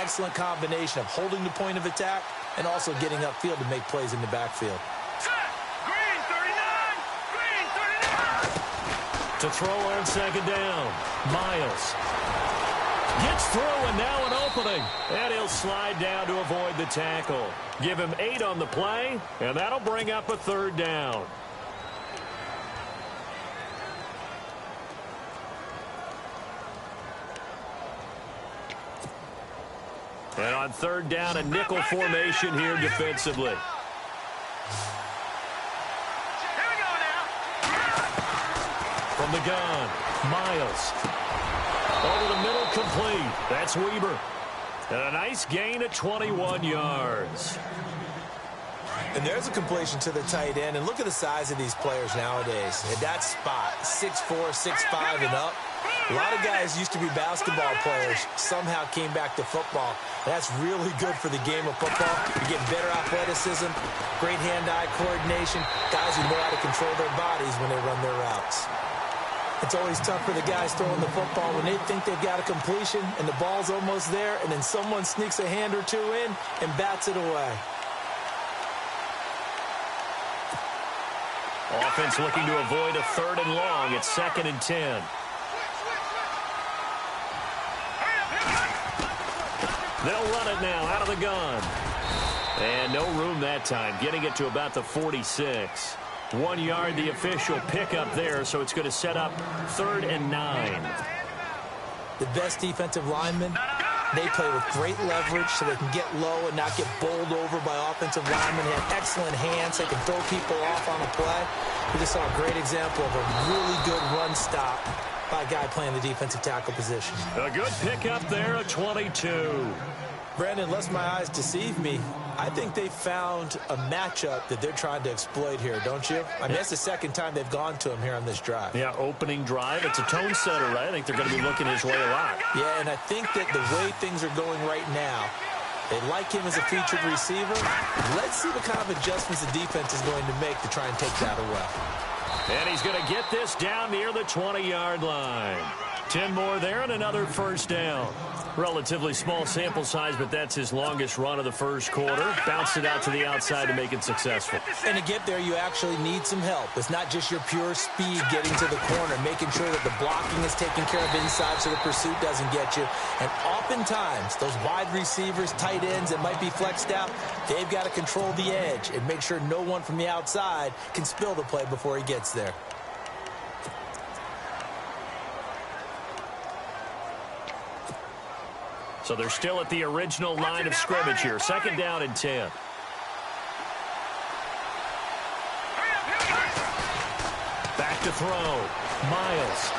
excellent combination of holding the point of attack and also getting upfield to make plays in the backfield. Green 39! Green 39! To throw on second down, Miles. Gets through, and now an opening. And he'll slide down to avoid the tackle. Give him 8 on the play, and that'll bring up a third down. And on third down, a nickel formation here defensively. Here we go now. From the gun, Miles. Over the middle, complete. That's Weber. And a nice gain of 21 yards. And there's a completion to the tight end. And look at the size of these players nowadays. At that spot, 6'4", 6'5", and up. A lot of guys used to be basketball players, somehow came back to football. That's really good for the game of football. You get better athleticism, great hand-eye coordination, guys who know how to control their bodies when they run their routes. It's always tough for the guys throwing the football when they think they've got a completion and the ball's almost there, and then someone sneaks a hand or two in and bats it away. Offense looking to avoid a third and long. It's 2nd and 10. They'll run it now out of the gun. And no room that time, getting it to about the 46. 1 yard, the official pickup there, so it's going to set up 3rd and 9. The best defensive linemen, they play with great leverage so they can get low and not get bowled over by offensive linemen. They have excellent hands. They can throw people off on a play. We just saw a great example of a really good run stop by a guy playing the defensive tackle position. A good pickup there, a 22. Brandon, lest my eyes deceive me, I think they found a matchup that they're trying to exploit here, don't you? I mean, that's the second time they've gone to him here on this drive. Yeah, opening drive. It's a tone setter, right? I think they're going to be looking his way a lot. Yeah, and I think that the way things are going right now, they like him as a featured receiver. Let's see what kind of adjustments the defense is going to make to try and take that away. And he's going to get this down near the 20-yard line. 10 more there and another first down. Relatively small sample size, but that's his longest run of the first quarter. Bounced it out to the outside to make it successful. And to get there, you actually need some help. It's not just your pure speed getting to the corner, making sure that the blocking is taken care of inside so the pursuit doesn't get you. And oftentimes, those wide receivers, tight ends that might be flexed out, they've got to control the edge and make sure no one from the outside can spill the play before he gets there. So they're still at the original line of scrimmage here. 2nd down and 10. Back to throw. Miles.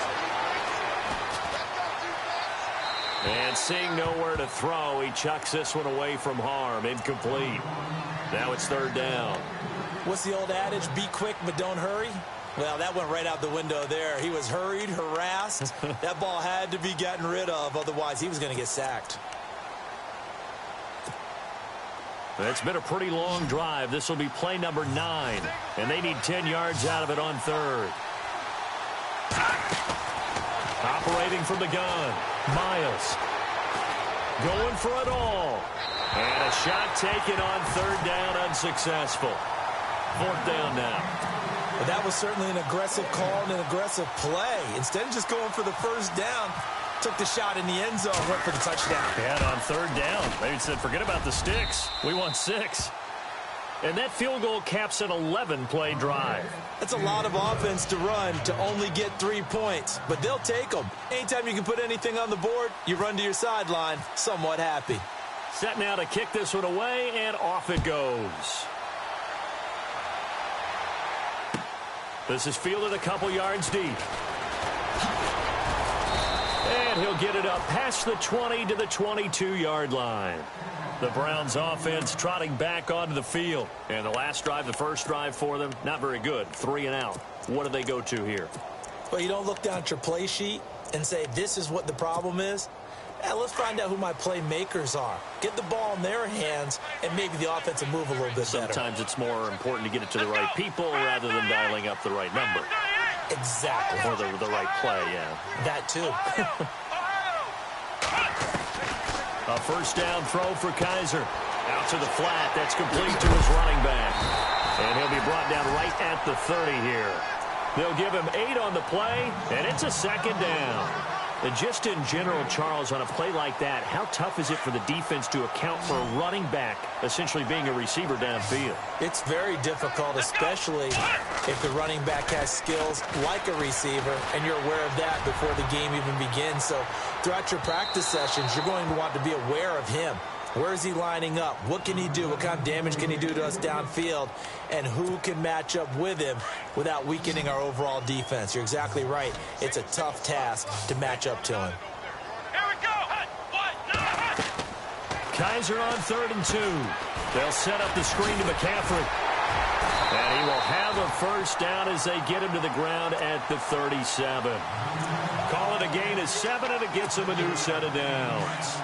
And seeing nowhere to throw, he chucks this one away from harm. Incomplete. Now it's 3rd down. What's the old adage? Be quick, but don't hurry. Well, that went right out the window there. He was hurried, harassed. That ball had to be gotten rid of, otherwise he was going to get sacked. It's been a pretty long drive. This will be play number 9, and they need 10 yards out of it on 3rd. Operating from the gun, Miles. Going for it all. And a shot taken on 3rd down, unsuccessful. 4th down now. But that was certainly an aggressive call and an aggressive play. Instead of just going for the first down, took the shot in the end zone, went for the touchdown. And on 3rd down, they said, forget about the sticks. We want 6. And that field goal caps an 11-play drive. That's a lot of offense to run to only get 3 points, but they'll take them. Anytime you can put anything on the board, you run to your sideline, somewhat happy. Set now to kick this one away, and off it goes. This is fielded a couple yards deep. And he'll get it up past the 20 to the 22-yard line. The Browns offense trotting back onto the field. And the last drive, the first drive for them, not very good. 3 and out. What do they go to here? Well, you don't look down at your play sheet and say, this is what the problem is. Let's find out who my playmakers are. Get the ball in their hands, and maybe the offense will move a little bit better. Sometimes it's more important to get it to the right people rather than dialing up the right number. Exactly. Or the right play, yeah. That too. A first down throw for Kaiser. Out to the flat. That's complete to his running back. And he'll be brought down right at the 30 here. They'll give him 8 on the play, and it's a second down. And just in general, Charles, on a play like that, how tough is it for the defense to account for a running back essentially being a receiver downfield? It's very difficult, especially if the running back has skills like a receiver, and you're aware of that before the game even begins. So throughout your practice sessions, you're going to want to be aware of him. Where is he lining up? What can he do? What kind of damage can he do to us downfield? And who can match up with him without weakening our overall defense? You're exactly right. It's a tough task to match up to him. Here we go. Kaiser on 3rd and 2. They'll set up the screen to McCaffrey. And he will have a first down as they get him to the ground at the 37. Call it a gain of 7, and it gets him a new set of downs.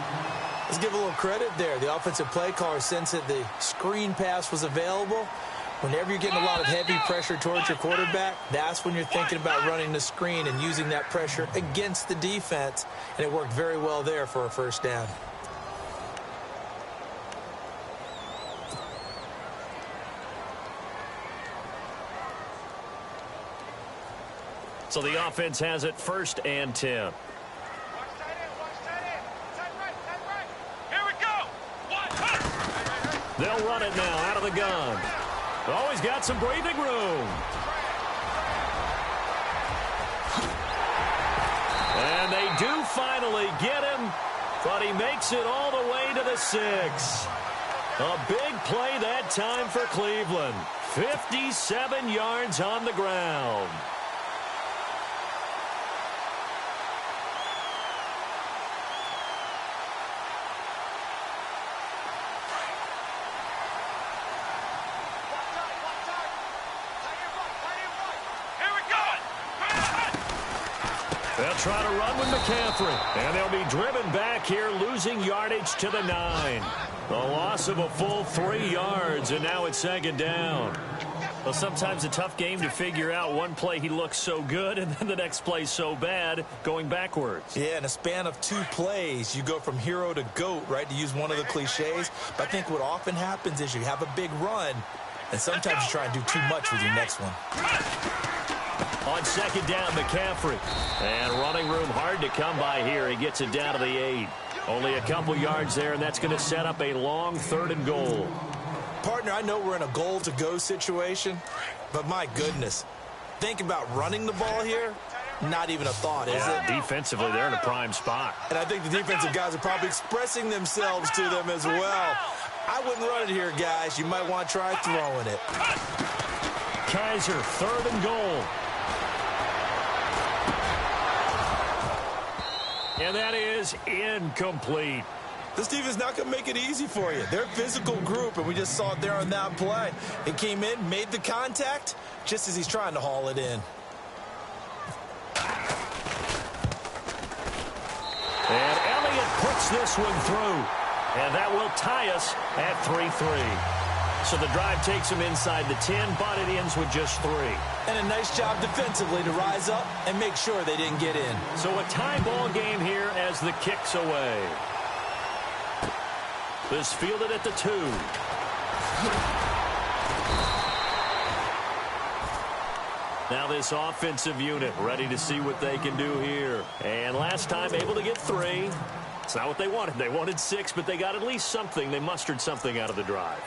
Let's give a little credit there. The offensive play caller, since that the screen pass was available, whenever you're getting a lot of heavy pressure towards your quarterback, that's when you're thinking about running the screen and using that pressure against the defense. And it worked very well there for a first down. So the offense has it 1st and 10. They'll run it now out of the gun. Oh, he's got some breathing room. And they do finally get him, but he makes it all the way to the 6. A big play that time for Cleveland. 57 yards on the ground. They'll try to run with McCaffrey, and they'll be driven back here, losing yardage to the 9. The loss of a full 3 yards, and now it's 2nd down. Well, sometimes a tough game to figure out. One play he looks so good, and then the next play so bad, going backwards. Yeah, in a span of 2 plays, you go from hero to GOAT, right, to use one of the cliches. But I think what often happens is you have a big run, and sometimes you try and do too much with your next one. On 2nd down, McCaffrey. And running room hard to come by here. He gets it down to the 8. Only a couple yards there, and that's going to set up a long 3rd and goal. Partner, I know we're in a goal-to-go situation, but my goodness, think about running the ball here. Not even a thought, is it? Defensively, they're in a prime spot. And I think the defensive guys are probably expressing themselves to them as well. I wouldn't run it here, guys. You might want to try throwing it. Kaiser, 3rd and goal. And that is incomplete. This defense is not going to make it easy for you. They're a physical group, and we just saw it there on that play. It came in, made the contact, just as he's trying to haul it in. And Elliott puts this one through. And that will tie us at 3-3. So the drive takes him inside the 10, but it ends with just 3. And a nice job defensively to rise up and make sure they didn't get in. So a tie ball game here as the kick's away. This fielded at the 2. Now this offensive unit ready to see what they can do here. And last time able to get 3. It's not what they wanted. They wanted 6, but they got at least something. They mustered something out of the drive.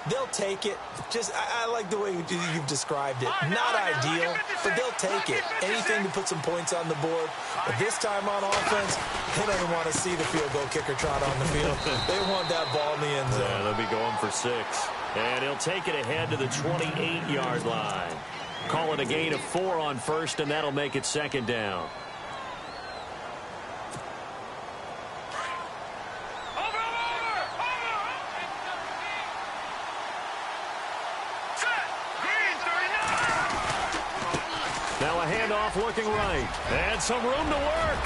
They'll take it. Just, I like the way you've described it. Not ideal, but they'll take it. Anything to put some points on the board. But this time on offense, they don't even want to see the field goal kicker trot on the field. They want that ball in the end zone. Yeah, they'll be going for 6. And he'll take it ahead to the 28-yard line. Call it a gain of 4 on 1st, and that'll make it 2nd down. Now a handoff looking right. And some room to work.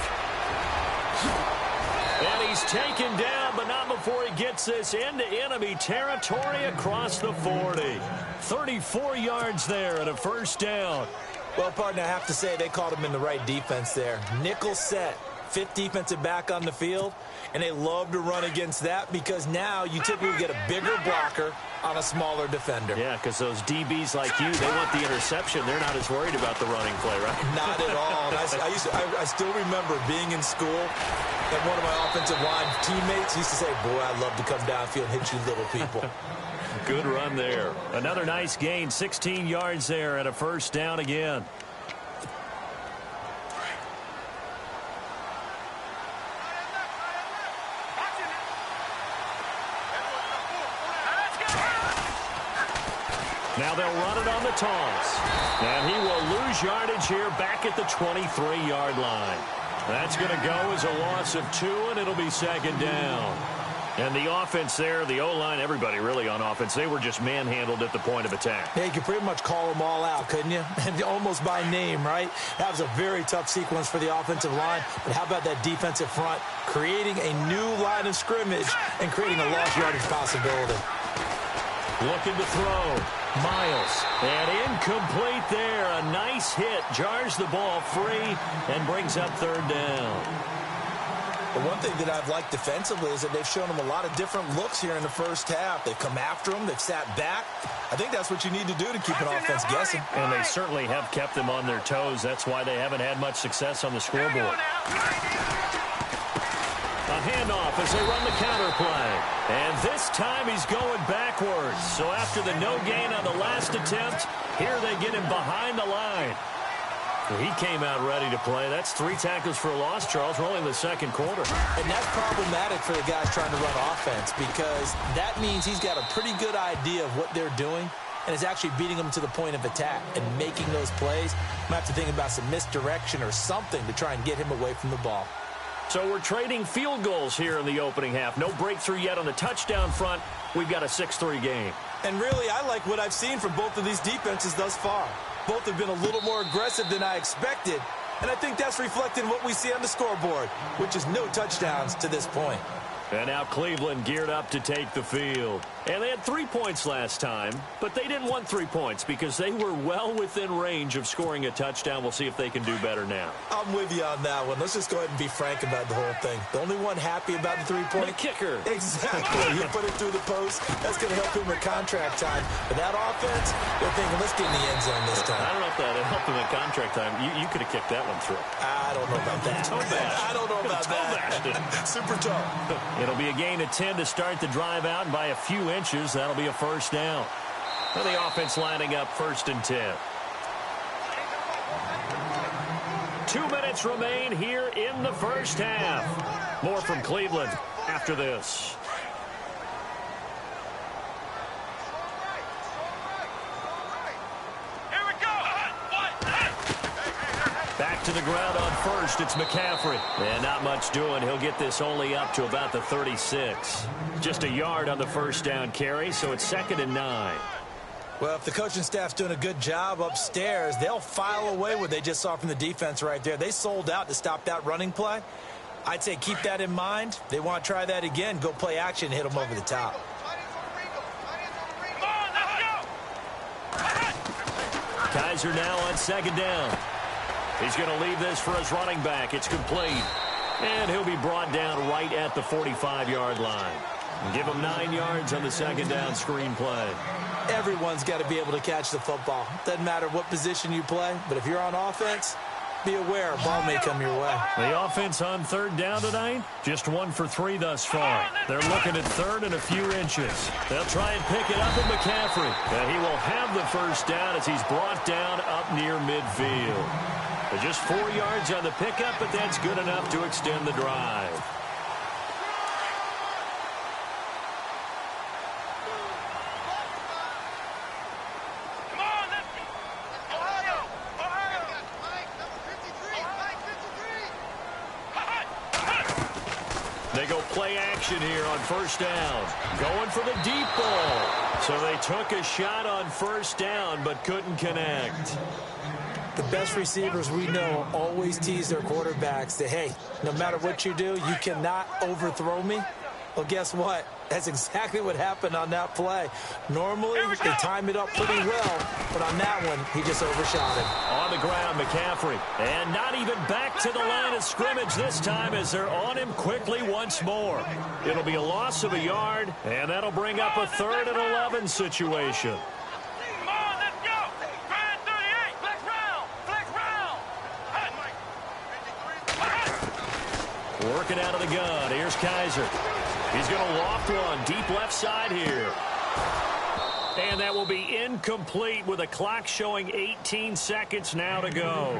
And he's taken down, but not before he gets this into enemy territory across the 40. 34 yards there and a first down. Well, partner, I have to say they called him in the right defense there. Nickel set. fifth defensive back on the field, and they love to run against that because now you typically get a bigger blocker on a smaller defender. Yeah, because those DBs like you, they want the interception. They're not as worried about the running play, right? Not at all. And I still remember being in school, and one of my offensive line teammates used to say, boy, I'd love to come downfield and hit you little people. Good run there. Another nice gain, 16 yards there and a first down again. Now they'll run it on the toss. And he will lose yardage here back at the 23-yard line. That's going to go as a loss of 2, and it'll be second down. And the offense there, the O-line, everybody really on offense, they were just manhandled at the point of attack. Yeah, you could pretty much call them all out, couldn't you? Almost by name, right? That was a very tough sequence for the offensive line. But how about that defensive front creating a new line of scrimmage and creating a lost yardage possibility? Looking to throw. Miles. And incomplete there. A nice hit. Jars the ball free and brings up third down. But one thing that I've liked defensively is that they've shown them a lot of different looks here in the first half. They've come after them. They've sat back. I think that's what you need to do to keep an offense guessing. And they certainly have kept them on their toes. That's why they haven't had much success on the scoreboard. A handoff as they run the counter play. And this time he's going backwards. So after the no gain on the last attempt, here they get him behind the line. He came out ready to play. That's 3 tackles for a loss, Charles. We're only in the second quarter. And that's problematic for the guys trying to run offense because that means he's got a pretty good idea of what they're doing and is actually beating them to the point of attack and making those plays. Might have to think about some misdirection or something to try and get him away from the ball. So we're trading field goals here in the opening half. No breakthrough yet on the touchdown front. We've got a 6-3 game. And really, I like what I've seen from both of these defenses thus far. Both have been a little more aggressive than I expected, and I think that's reflected in what we see on the scoreboard, which is no touchdowns to this point. And now Cleveland geared up to take the field. And they had 3 points last time, but they didn't want 3 points because they were well within range of scoring a touchdown. We'll see if they can do better now. I'm with you on that one. Let's just go ahead and be frank about the whole thing. The only one happy about the 3-point? The kicker. Exactly. You put it through the post. That's going to help him with contract time. But that offense, they're thinking, let's get in the end zone this time. I don't know if that helped him in contract time. You could have kicked that one through. I don't know about that. I don't know about that. Super tough. It'll be a gain of 10 to start the drive out, and by a few inches, that'll be a first down. And the offense lining up 1st and 10. 2 minutes remain here in the first half. More from Cleveland after this. Back to the ground on first. It's McCaffrey. And not much doing. He'll get this only up to about the 36. Just a yard on the first down carry, so it's 2nd and 9. Well, if the coaching staff's doing a good job upstairs, they'll file away what they just saw from the defense right there. They sold out to stop that running play. I'd say keep that in mind. They want to try that again. Go play action and hit them over the top. Kaiser now on 2nd down. He's going to leave this for his running back. It's complete. And he'll be brought down right at the 45-yard line. Give him 9 yards on the 2nd down screen play. Everyone's got to be able to catch the football. Doesn't matter what position you play, but if you're on offense, be aware a ball may come your way. The offense on 3rd down tonight, just 1 for 3 thus far. They're looking at 3rd and a few inches. They'll try and pick it up with McCaffrey. And he will have the first down as he's brought down up near midfield. Just 4 yards on the pickup, but that's good enough to extend the drive. Come on, let's go. Ohio. They go play action here on 1st down. Going for the deep ball. So they took a shot on 1st down, but couldn't connect. The best receivers we know always tease their quarterbacks that, hey, no matter what you do, you cannot overthrow me. Well, guess what? That's exactly what happened on that play. Normally, they time it up pretty well, but on that one, he just overshot it. On the ground, McCaffrey. And not even back to the line of scrimmage this time as they're on him quickly once more. It'll be a loss of a yard, and that'll bring up a 3rd and 11 situation. Come on, let's go. Try it 38. Flex round. Flex round. Working out of the gun. Here's Kaiser. He's going to loft one deep left side here. And that will be incomplete with a clock showing 18 seconds now to go.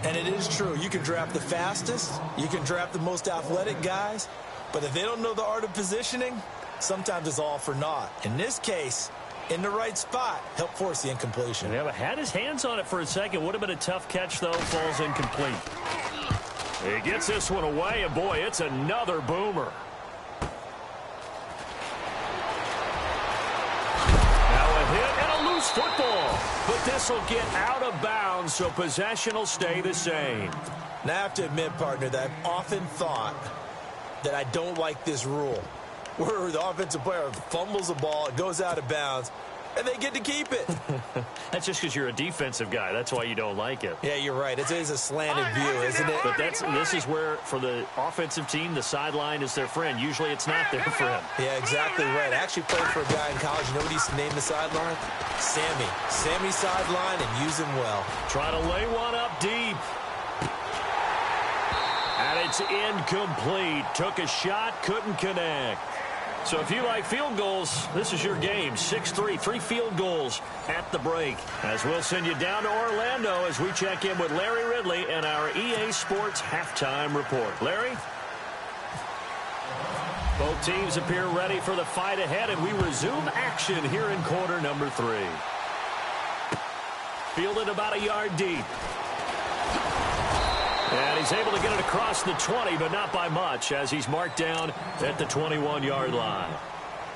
And it is true. You can draft the fastest. You can draft the most athletic guys. But if they don't know the art of positioning, sometimes it's all for naught. In this case, in the right spot, help force the incompletion. Yeah, but had his hands on it for a second. Would have been a tough catch, though. Falls incomplete. He gets this one away, and boy, it's another boomer. Football, but this will get out of bounds, so possession will stay the same. Now, I have to admit, partner, that I've often thought that I don't like this rule, where the offensive player fumbles the ball, it goes out of bounds, and they get to keep it. That's just because you're a defensive guy. That's why you don't like it. Yeah, you're right. It is a slanted view, isn't it? But this is where, for the offensive team, the sideline is their friend. Usually it's not their friend. Yeah, exactly right. I actually played for a guy in college. You know what he used to name the sideline? Sammy. Sammy sideline, and use him well. Try to lay one up deep. And it's incomplete. Took a shot, couldn't connect. So if you like field goals, this is your game. 6-3, 3 field goals at the break. As we'll send you down to Orlando as we check in with Larry Ridley and our EA Sports halftime report. Larry? Both teams appear ready for the fight ahead, and we resume action here in quarter number 3. Fielded about a yard deep. And he's able to get it across the 20, but not by much, as he's marked down at the 21-yard line.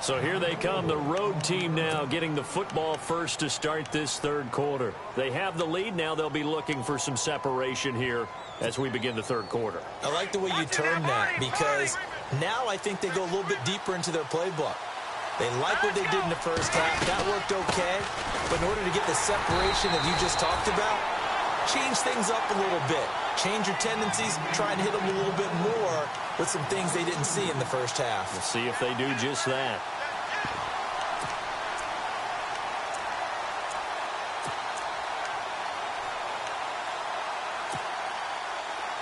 So here they come, the road team now getting the football first to start this third quarter. They have the lead. Now they'll be looking for some separation here as we begin the third quarter. I like the way you term that, because now I think they go a little bit deeper into their playbook. They like what they did in the first half. That worked okay. But in order to get the separation that you just talked about, change things up a little bit. Change your tendencies, try and hit them a little bit more with some things they didn't see in the first half. We'll see if they do just that.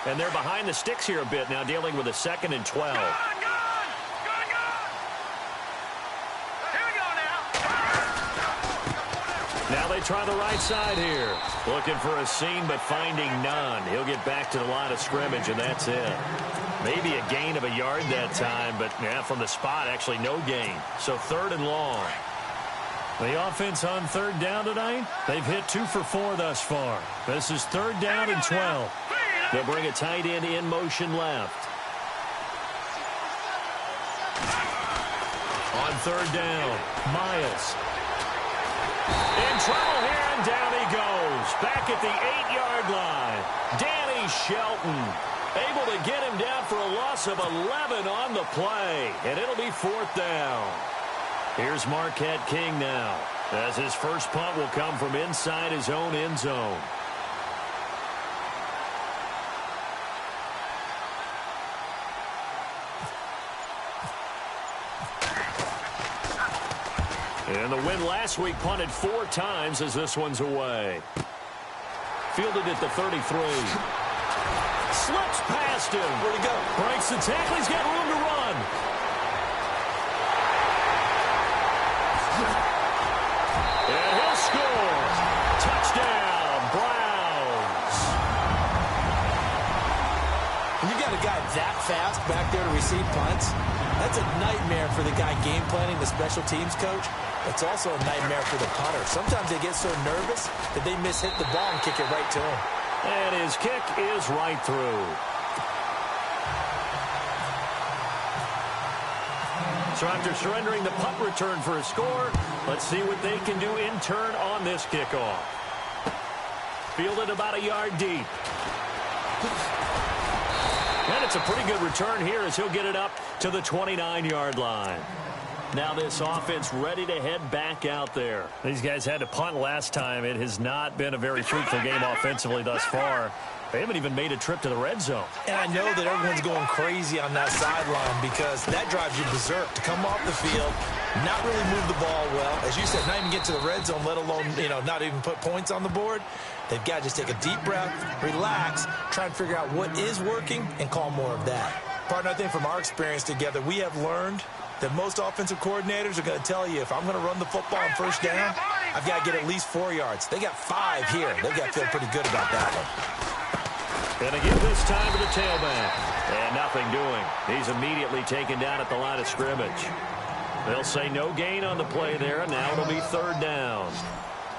And they're behind the sticks here a bit now, dealing with a 2nd and 12. Now they try the right side here. Looking for a seam, but finding none. He'll get back to the line of scrimmage, and that's it. Maybe a gain of a yard that time, but yeah, from the spot, actually no gain. So 3rd and long. The offense on 3rd down tonight, they've hit 2 for 4 thus far. This is 3rd down and 12. They'll bring a tight end in motion left. On 3rd down, Miles. In trouble here, and down he goes. Back at the 8-yard line. Danny Shelton able to get him down for a loss of 11 on the play. And it'll be 4th down. Here's Marquette King now, as his first punt will come from inside his own end zone. And the win last week punted 4 times as this one's away. Fielded at the 33. Slips past him. Where'd he go? Breaks the tackle. He's got room to run. And he'll score. Touchdown, Browns. When you got a guy that fast back there to receive punts, that's a nightmare for the guy game planning, the special teams coach. It's also a nightmare for the punter. Sometimes they get so nervous that they miss-hit the ball and kick it right to him. And his kick is right through. So after surrendering the punt return for a score, let's see what they can do in turn on this kickoff. Fielded about a yard deep. And it's a pretty good return here as he'll get it up to the 29-yard line. Now this offense ready to head back out there. These guys had to punt last time. It has not been a very fruitful game offensively thus far. They haven't even made a trip to the red zone. And I know that everyone's going crazy on that sideline because that drives you berserk to come off the field, not really move the ball well. As you said, not even get to the red zone, let alone, not even put points on the board. They've got to just take a deep breath, relax, try and figure out what is working and call more of that. Partner, I think from our experience together, we have learned that most offensive coordinators are going to tell you, if I'm going to run the football on first down, I've got to get at least 4 yards. They got 5 here. They've got to feel pretty good about that one. Going to give this time to the tailback. And nothing doing. He's immediately taken down at the line of scrimmage. They'll say no gain on the play there. Now it'll be third down.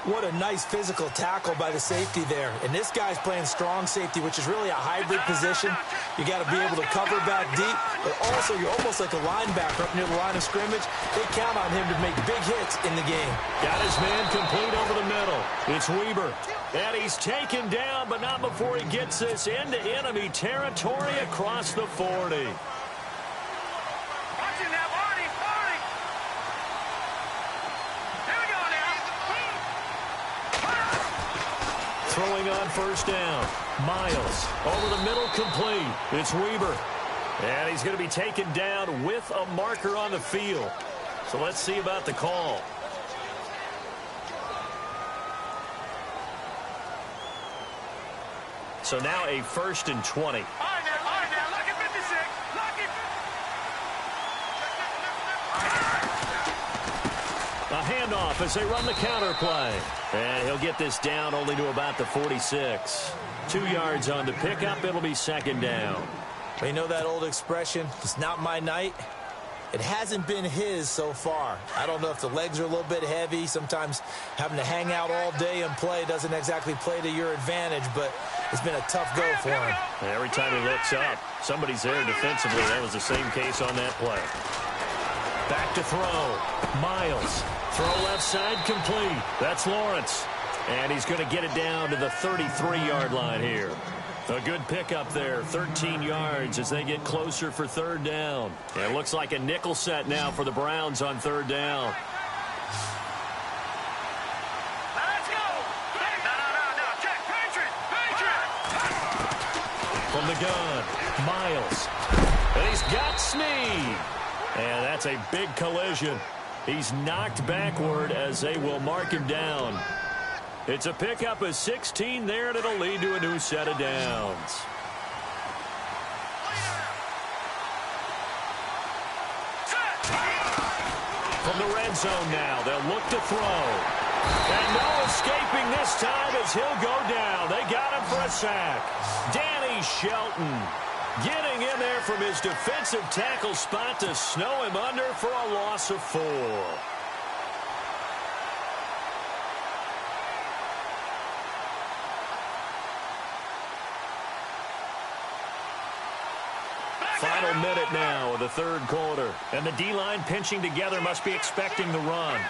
What a nice physical tackle by the safety there. And this guy's playing strong safety, which is really a hybrid position. You got to be able to cover back deep, but also you're almost like a linebacker up near the line of scrimmage. They count on him to make big hits in the game. Got his man complete over the middle. It's Weber. And he's taken down, but not before he gets this into enemy territory across the 40. Throwing on first down. Miles over the middle, complete. It's Weber. And he's going to be taken down with a marker on the field. So let's see about the call. So now a 1st and 20. A handoff as they run the counter play. And he'll get this down only to about the 46. 2 yards on the pickup. It'll be second down. You know that old expression, it's not my night? It hasn't been his so far. I don't know if the legs are a little bit heavy. Sometimes having to hang out all day and play doesn't exactly play to your advantage, but it's been a tough go for him. Every time he looks up, somebody's there defensively. That was the same case on that play. Back to throw. Miles. Throw left side, complete. That's Lawrence. And he's going to get it down to the 33-yard line here. A good pickup there, 13 yards as they get closer for third down. It looks like a nickel set now for the Browns on third down. Let's go! No. Check, Patriot! From the gun, Miles. And he's got Snead. And that's a big collision. He's knocked backward as they will mark him down. It's a pickup of 16 there, and it'll lead to a new set of downs. From the red zone now, they'll look to throw. And no escaping this time as he'll go down. They got him for a sack. Danny Shelton getting in there from his defensive tackle spot to snow him under for a loss of 4. Final minute now of the third quarter. And the D-line pinching together must be expecting the run.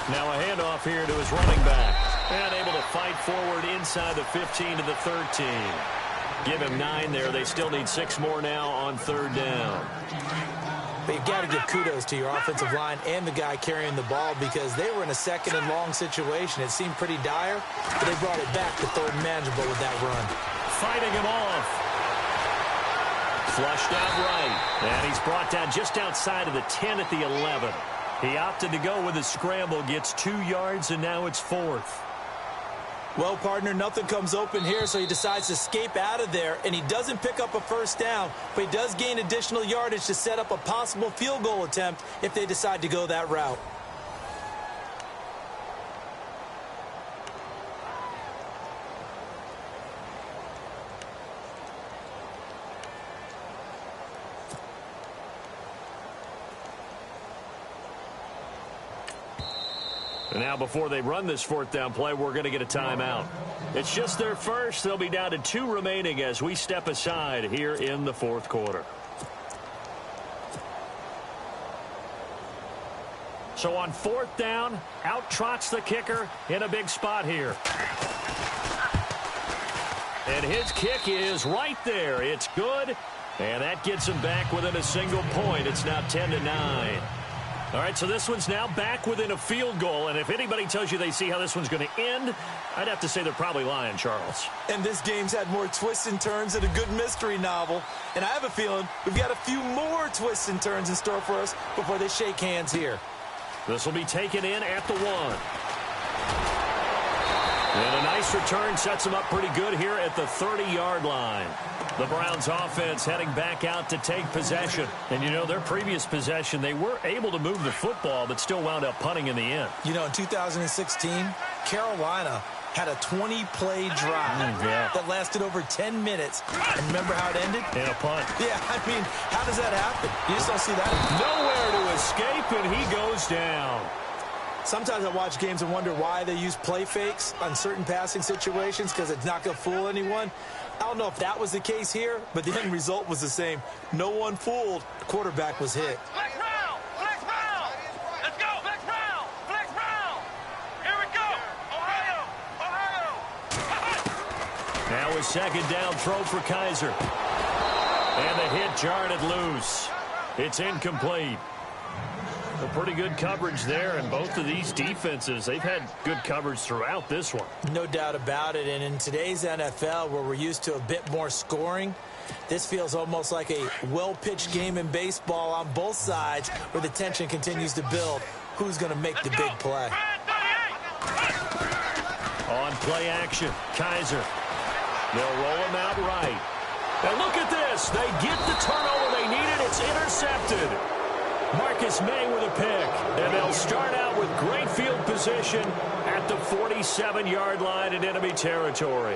Now a handoff here to his running back. And able to fight forward inside the 15 to the 13. Give him 9 there. They still need 6 more now on third down. But you've got to give kudos to your offensive line and the guy carrying the ball because they were in a second and long situation. It seemed pretty dire, but they brought it back to third and manageable with that run. Fighting him off. Flushed out right. And he's brought down just outside of the 10 at the 11. He opted to go with a scramble, gets 2 yards, and now it's 4th. Well, partner, nothing comes open here, so he decides to escape out of there, and he doesn't pick up a first down, but he does gain additional yardage to set up a possible field goal attempt if they decide to go that route. And now before they run this 4th down play, we're going to get a timeout. It's just their first. They'll be down to 2 remaining as we step aside here in the 4th quarter. So on 4th down, out trots the kicker in a big spot here. And his kick is right there. It's good. And that gets him back within a single point. It's now 10-9. All right, so this one's now back within a field goal. And if anybody tells you they see how this one's going to end, I'd have to say they're probably lying, Charles. And this game's had more twists and turns than a good mystery novel. And I have a feeling we've got a few more twists and turns in store for us before they shake hands here. This will be taken in at the 1. And a nice return sets him up pretty good here at the 30-yard line. The Browns offense heading back out to take possession. And, you know, their previous possession, they were able to move the football but still wound up punting in the end. You know, in 2016, Carolina had a 20-play drive that lasted over 10 minutes. And remember how it ended? In a punt. Yeah, I mean, how does that happen? You just don't see that. Nowhere to escape, and he goes down. Sometimes I watch games and wonder why they use play fakes on certain passing situations because it's not going to fool anyone. I don't know if that was the case here, but the end result was the same. No one fooled. The quarterback was hit. Flex round! Flex round! Let's go! Flex round! Flex round! Here we go! Ohio! Ohio! Now a second down throw for Kaiser. And the hit jarred it loose. It's incomplete. A pretty good coverage there, and both of these defenses, they've had good coverage throughout this one. No doubt about it, and in today's NFL, where we're used to a bit more scoring, this feels almost like a well-pitched game in baseball on both sides where the tension continues to build. Who's going to make the big play? On play action, Kaiser. They'll roll him out right. And look at this. They get the turnover they needed. It's intercepted. Marcus May with a pick, and they'll start out with great field position at the 47-yard line in enemy territory.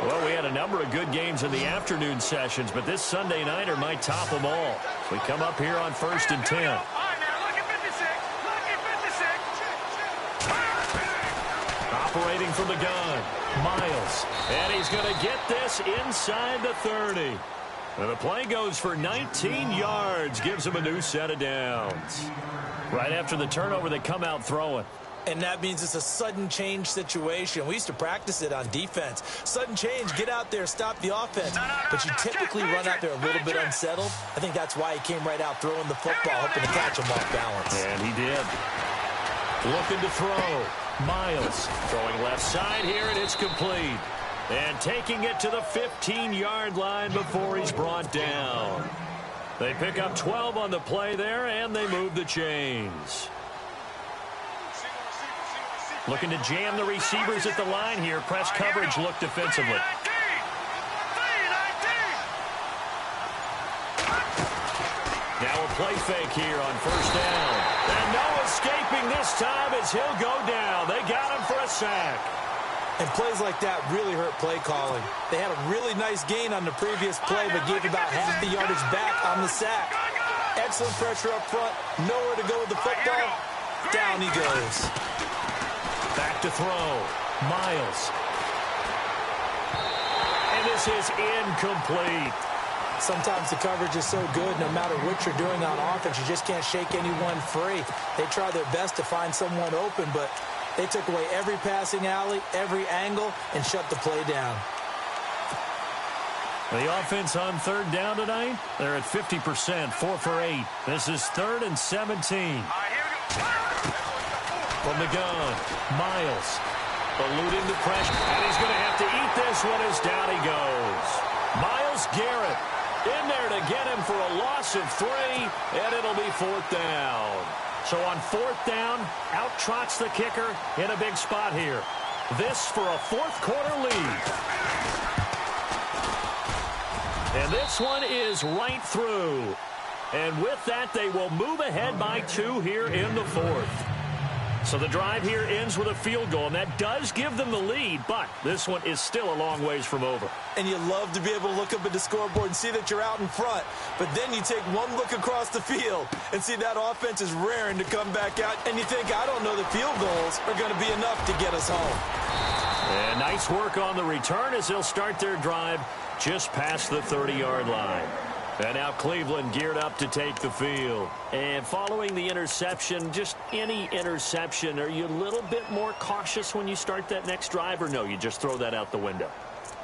Well, we had a number of good games in the afternoon sessions, but this Sunday nighter might top them all. We come up here on 1st and 10. All right, now, look at 56. Look at 56. Operating from the gun, Miles. And he's going to get this inside the 30. And the play goes for 19 yards, gives him a new set of downs. Right after the turnover, they come out throwing. And that means it's a sudden change situation. We used to practice it on defense. Sudden change, get out there, stop the offense. But you typically run out there a little bit unsettled. I think that's why he came right out throwing the football, hoping to catch him off balance. And he did. Looking to throw. Miles throwing left side here, and it's complete. And taking it to the 15-yard line before he's brought down. They pick up 12 on the play there, and they move the chains. Looking to jam the receivers at the line here. Press coverage look defensively. Now a play fake here on 1st down. And no escaping this time as he'll go down. They got him for a sack. And plays like that really hurt play calling. They had a really nice gain on the previous play, but gave about half the yardage back on the sack. Excellent pressure up front. Nowhere to go with the football. Down he goes. Back to throw. Miles. And this is incomplete. Sometimes the coverage is so good, no matter what you're doing on offense, you just can't shake anyone free. They try their best to find someone open, but they took away every passing alley, every angle, and shut the play down. The offense on 3rd down tonight, they're at 50%, 4 for 8. This is 3rd and 17. From the gun, Miles eluding the pressure, and he's going to have to eat this one as down he goes. Myles Garrett in there to get him for a loss of 3, and it'll be 4th down. So on 4th down, out trots the kicker in a big spot here. This for a 4th quarter lead. And this one is right through. And with that, they will move ahead by 2 here in the 4th. So the drive here ends with a field goal, and that does give them the lead, but this one is still a long ways from over. And you love to be able to look up at the scoreboard and see that you're out in front, but then you take one look across the field and see that offense is raring to come back out, and you think, I don't know, the field goals are going to be enough to get us home. And nice work on the return as they'll start their drive just past the 30-yard line. And now Cleveland geared up to take the field. And following the interception, just any interception, are you a little bit more cautious when you start that next drive, or no, you just throw that out the window?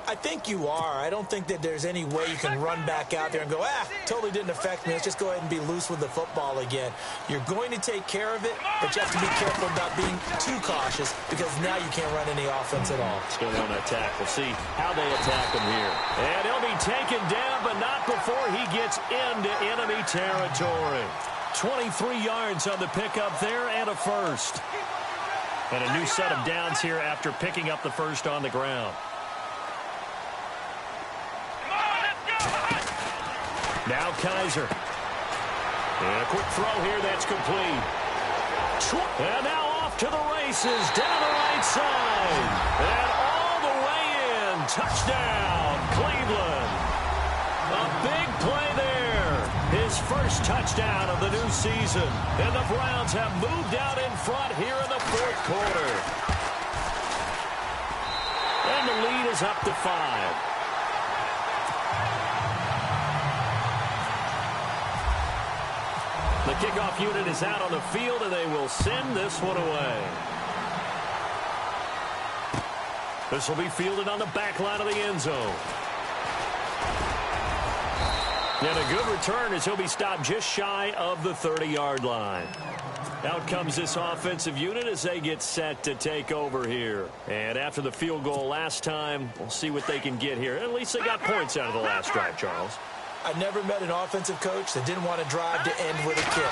I think you are. I don't think that there's any way you can run back out there and go, totally didn't affect me. Let's just go ahead and be loose with the football again. You're going to take care of it, but you have to be careful about being too cautious because now you can't run any offense at all. Still want to attack. We'll see how they attack him here. And he'll be taken down, but not before he gets into enemy territory. 23 yards on the pickup there and a first. And a new set of downs here after picking up the first on the ground. Now Kaiser. And a quick throw here that's complete. And now off to the races down the right side. And all the way in. Touchdown, Cleveland. A big play there. His first touchdown of the new season. And the Browns have moved out in front here in the fourth quarter. And the lead is up to 5. The kickoff unit is out on the field, and they will send this one away. This will be fielded on the back line of the end zone. And a good return as he'll be stopped just shy of the 30-yard line. Out comes this offensive unit as they get set to take over here. And after the field goal last time, we'll see what they can get here. At least they got points out of the last drive, Charles. I never met an offensive coach that didn't want to drive to end with a kick.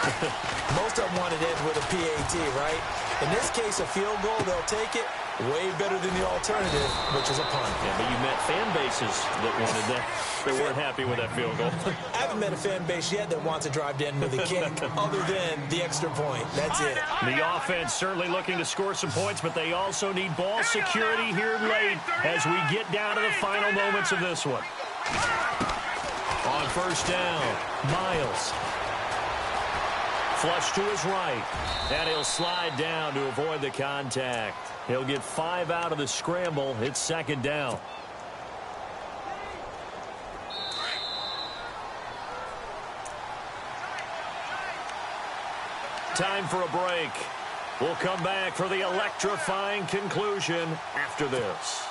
Most of them wanted to end with a PAT, right? In this case, a field goal, they'll take it. Way better than the alternative, which is a punt. Yeah, but you met fan bases that wanted that. They weren't happy with that field goal. I haven't met a fan base yet that wants to drive to end with a kick, other than the extra point. That's it. The offense certainly looking to score some points, but they also need ball security here late as we get down to the final moments of this one. On first down, Miles. Flush to his right. And he'll slide down to avoid the contact. He'll get 5 out of the scramble. It's second down. Time for a break. We'll come back for the electrifying conclusion after this.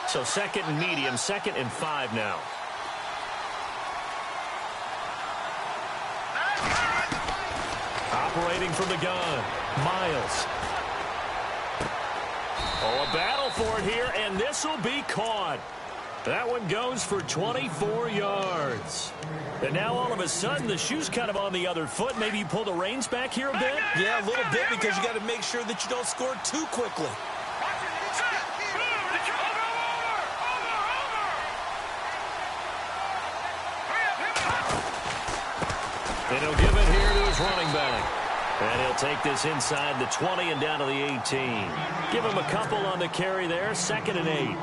So second and medium, 2nd and 5 now. Operating from the gun, Miles. Oh, a battle for it here, and this will be caught. That one goes for 24 yards. And now all of a sudden, the shoe's kind of on the other foot. Maybe you pull the reins back here a bit? Yeah, a little bit, because you got to make sure that you don't score too quickly. And he'll give it here to his running back. And he'll take this inside the 20 and down to the 18. Give him a couple on the carry there, 2nd and 8.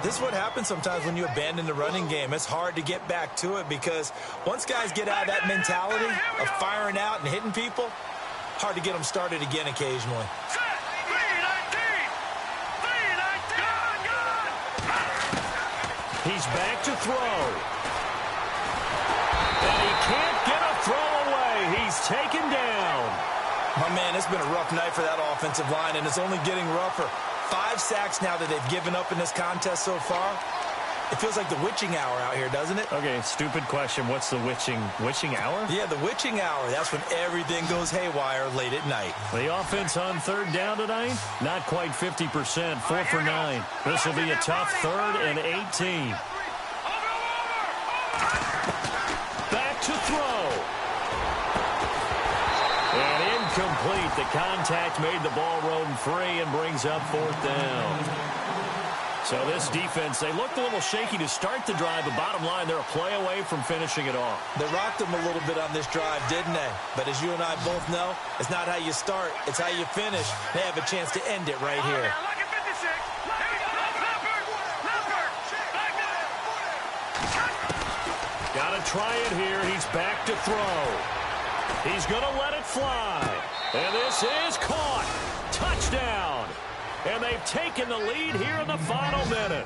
This is what happens sometimes when you abandon the running game. It's hard to get back to it because once guys get out of that mentality of firing out and hitting people, hard to get them started again occasionally. He's back to throw. And he can't get a throw away. He's taken down. My man, it's been a rough night for that offensive line, and it's only getting rougher. 5 sacks now that they've given up in this contest so far. It feels like the witching hour out here, doesn't it? Okay, stupid question. What's the witching hour? Yeah, the witching hour. That's when everything goes haywire late at night. The offense on 3rd down tonight? Not quite 50%, 4 for 9. This will be a tough 3rd and 18. Back to throw. And incomplete. The contact made the ball roam free and brings up 4th down. So this defense, they looked a little shaky to start the drive, but bottom line, they're a play away from finishing it off. They rocked them a little bit on this drive, didn't they? But as you and I both know, it's not how you start, it's how you finish. They have a chance to end it right here. Got to try it here. He's back to throw. He's going to let it fly. And this is caught. Touchdown. And they've taken the lead here in the final minute.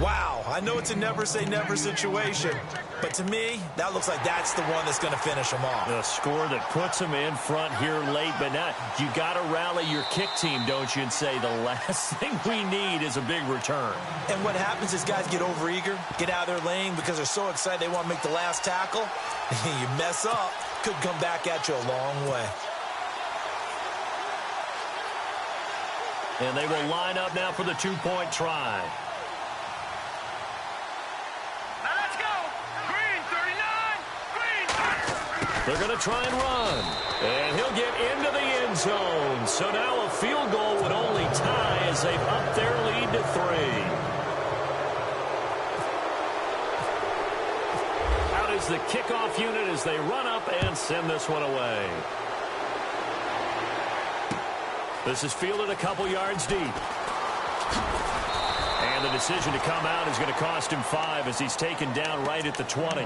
Wow, I know it's a never-say-never situation, but to me, that looks like that's the one that's going to finish them off. The score that puts them in front here late, but now you got to rally your kick team, don't you, and say the last thing we need is a big return. And what happens is guys get overeager, get out of their lane because they're so excited they want to make the last tackle. You mess up, could come back at you a long way. And they will line up now for the two-point try. They're going to try and run. And he'll get into the end zone. So now a field goal would only tie as they've upped their lead to 3. Out is the kickoff unit as they run up and send this one away. This is fielded a couple yards deep. And the decision to come out is going to cost him 5 as he's taken down right at the 20.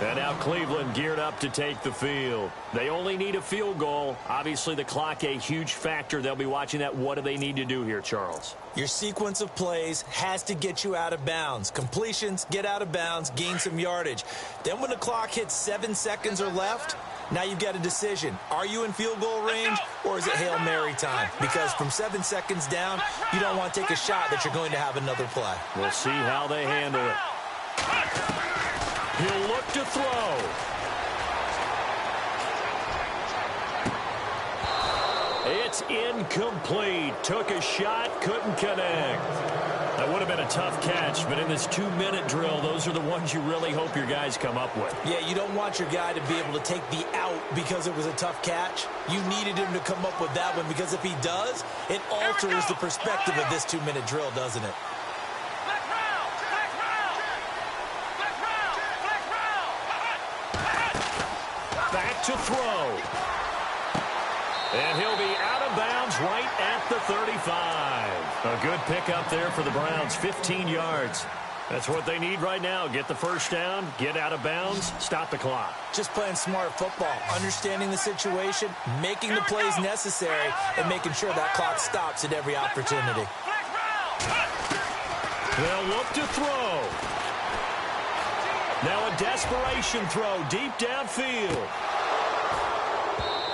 And now Cleveland geared up to take the field. They only need a field goal. Obviously, the clock a huge factor. They'll be watching that. What do they need to do here, Charles? Your sequence of plays has to get you out of bounds. Completions, get out of bounds, gain some yardage. Then when the clock hits 7 seconds or left, now you've got a decision. Are you in field goal range or is it Hail Mary time? Because from 7 seconds down, you don't want to take a shot that you're going to have another play. We'll see how they handle it. He'll look to throw. It's incomplete. Took a shot, couldn't connect. That would have been a tough catch, but in this 2-minute drill, those are the ones you really hope your guys come up with. Yeah, you don't want your guy to be able to take the out because it was a tough catch. You needed him to come up with that one because if he does, it alters the perspective of this 2-minute drill, doesn't it? Back to throw. And he'll be out of bounds right at the 35. A good pickup there for the Browns, 15 yards. That's what they need right now. Get the first down, get out of bounds, stop the clock. Just playing smart football, understanding the situation, making the plays necessary, and making sure that clock stops at every opportunity. They'll look to throw. Now a desperation throw deep downfield.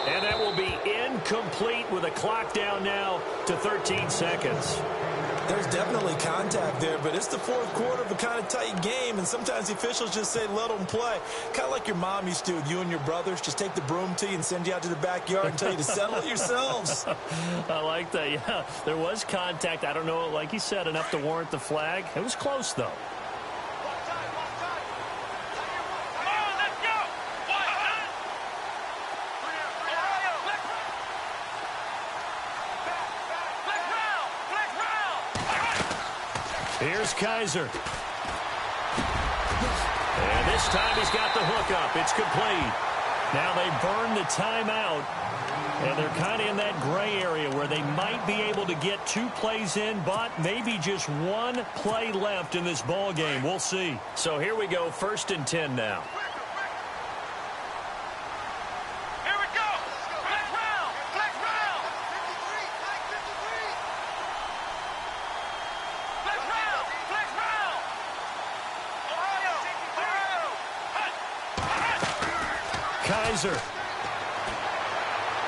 And that will be incomplete with a clock down now to 13 seconds. There's definitely contact there, but it's the fourth quarter of a kind of tight game, and sometimes the officials just say, let them play. Kind of like your mom used to with you and your brothers. Just take the broom to you and send you out to the backyard and tell you to settle it yourselves. I like that, yeah. There was contact. I don't know, like you said, enough to warrant the flag. It was close, though. Here's Kaiser. And this time he's got the hook up. It's complete. Now they burn the timeout. And they're kind of in that gray area where they might be able to get 2 plays in, but maybe just 1 play left in this ball game. We'll see. So here we go, 1st and 10 now. Kaiser.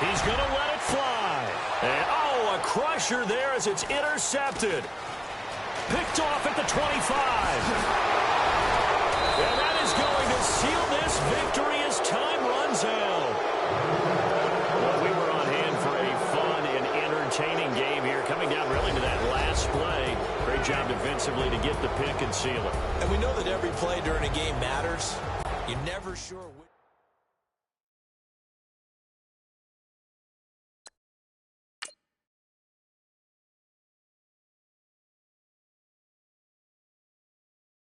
He's going to let it fly. And, oh, a crusher there as it's intercepted. Picked off at the 25. And that is going to seal this victory as time runs out. Well, we were on hand for a fun and entertaining game here, coming down really to that last play. Great job defensively to get the pick and seal it. And we know that every play during a game matters. You're never sure which